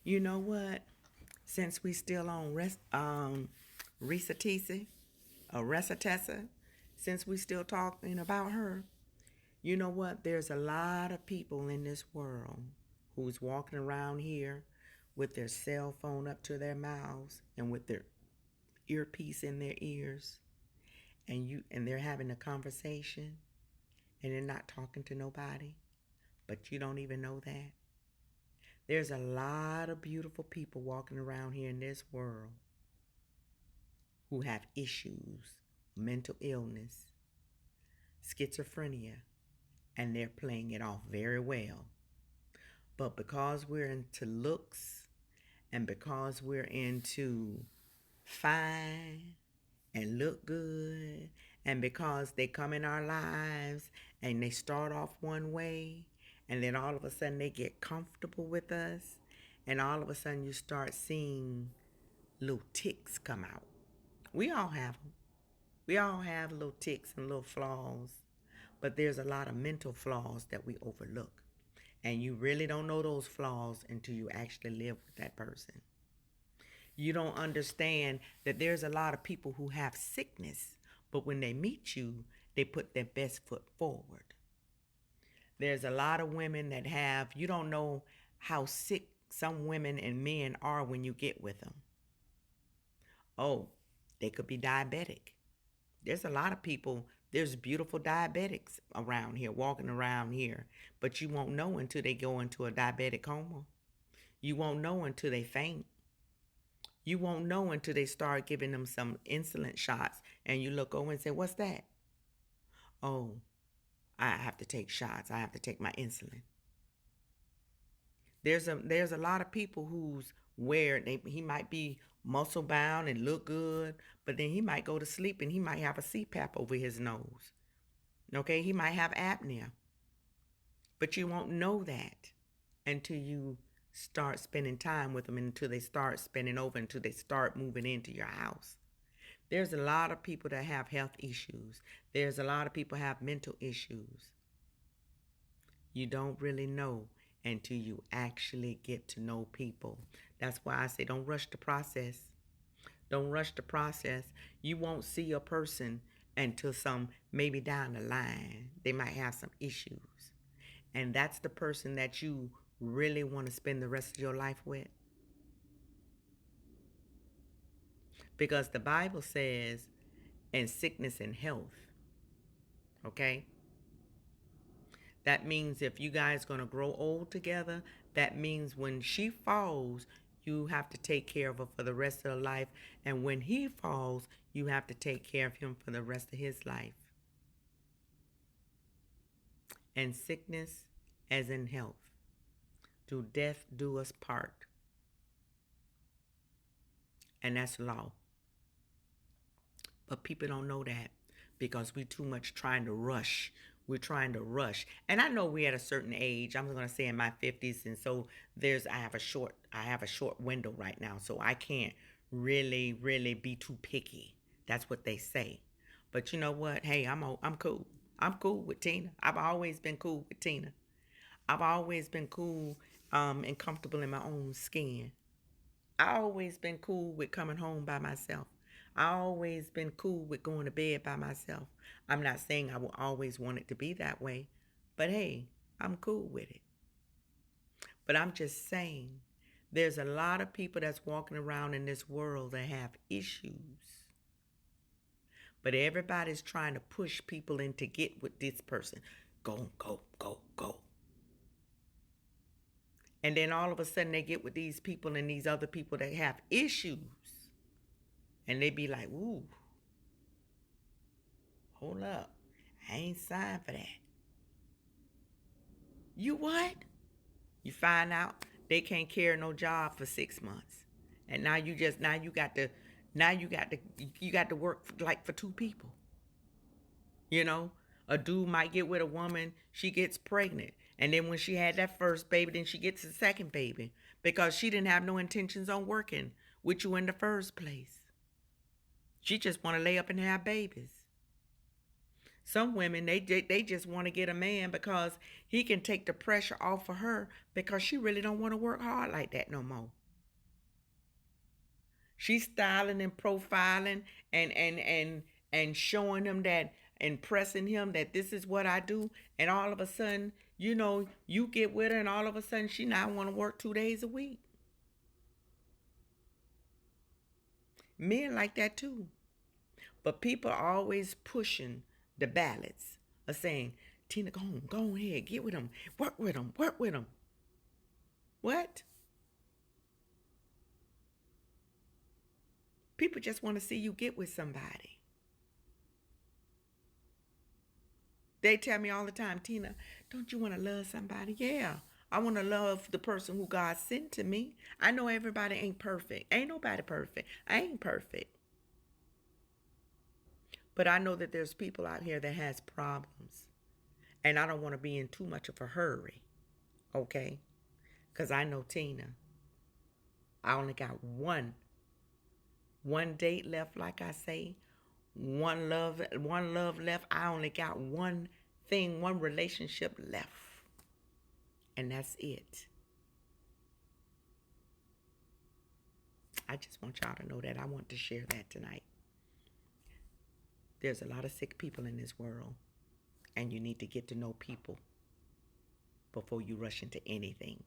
You know what? Since we still on Risa or Resatessa, since we still talking about her, you know what? There's a lot of people in this world who's walking around here with their cell phone up to their mouths and with their earpiece in their ears, and they're having a conversation and they're not talking to nobody, but you don't even know that. There's a lot of beautiful people walking around here in this world who have issues, mental illness, schizophrenia, and they're playing it off very well. But because we're into looks and because we're into fine and look good, and because they come in our lives and they start off one way, and then all of a sudden they get comfortable with us, and all of a sudden you start seeing little ticks come out. We all have them. We all have little ticks and little flaws, but there's a lot of mental flaws that we overlook. And you really don't know those flaws until you actually live with that person. You don't understand that there's a lot of people who have sickness, but when they meet you, they put their best foot forward. There's a lot of women that have, you don't know how sick some women and men are when you get with them. Oh, they could be diabetic. There's a lot of people, there's beautiful diabetics around here, walking around here, but you won't know until they go into a diabetic coma. You won't know until they faint. You won't know until they start giving them some insulin shots and you look over and say, "What's that?" "Oh, I have to take shots. I have to take my insulin." There's a lot of people who's where he might be muscle bound and look good, but then he might go to sleep and he might have a CPAP over his nose. Okay, he might have apnea, but you won't know that until you start spending time with them, until they start spending over, until they start moving into your house. There's a lot of people that have health issues. There's a lot of people have mental issues. You don't really know until you actually get to know people. That's why I say don't rush the process. Don't rush the process. You won't see a person until some maybe down the line they might have some issues. And that's the person that you really want to spend the rest of your life with. Because the Bible says in sickness and health, okay? That means if you guys going to grow old together, that means when she falls, you have to take care of her for the rest of her life. And when he falls, you have to take care of him for the rest of his life. And sickness as in health. To death do us part. And that's law. But people don't know that because we too much trying to rush. We're trying to rush. And I know we're at a certain age. I'm going to say in my 50s, and so I have a short window right now, so I can't really be too picky. That's what they say. But you know what? Hey, I'm cool. I'm cool with Tina. I've always been cool with Tina. I've always been cool and comfortable in my own skin. I always been cool with coming home by myself. I always been cool with going to bed by myself. I'm not saying I will always want it to be that way, but hey, I'm cool with it. But I'm just saying there's a lot of people that's walking around in this world that have issues. But everybody's trying to push people in to get with this person. Go, go, go, go. And then all of a sudden they get with these people and these other people that have issues. And they be like, ooh, hold up. I ain't signed for that. You what? You find out they can't carry no job for 6 months. And now you got to work like for two people. You know? A dude might get with a woman, she gets pregnant. And then when she had that first baby, then she gets the second baby. Because she didn't have no intentions on working with you in the first place. She just want to lay up and have babies. Some women they just want to get a man because he can take the pressure off of her because she really don't want to work hard like that no more. She's styling and profiling and showing him that, impressing him that this is what I do, and all of a sudden, you get with her and all of a sudden she now want to work 2 days a week. Men like that too. But people are always pushing the ballots of saying, Tina, go on ahead, get with him, work with him, work with him. What? People just want to see you get with somebody. They tell me all the time, Tina, don't you want to love somebody? Yeah. I want to love the person who God sent to me. I know everybody ain't perfect. Ain't nobody perfect. I ain't perfect. But I know that there's people out here that has problems. And I don't want to be in too much of a hurry. Okay? Because I know Tina. I only got one date left, like I say. One love left. I only got one relationship left. And that's it. I just want y'all to know that. I want to share that tonight. There's a lot of sick people in this world, and you need to get to know people before you rush into anything.